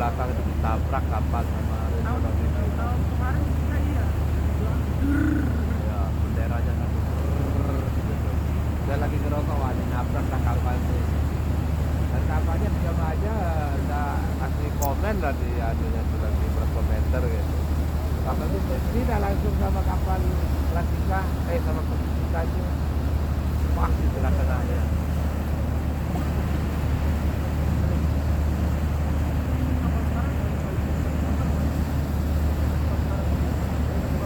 belakang itu ditabrak kapal sama tahun Range Rover itu. tahun kemarin juga iya. Ya, benderanya satu gitu tuh. Dia lagi ngerokok, wah nabrak lah kapal itu. Dan kapalnya diam aja, udah kasih komen lah di anunya tuh lagi berkomentar gitu. Kapal itu tidak langsung sama kapal Plastika, sama Plastika itu pas di tengah-tengahnya.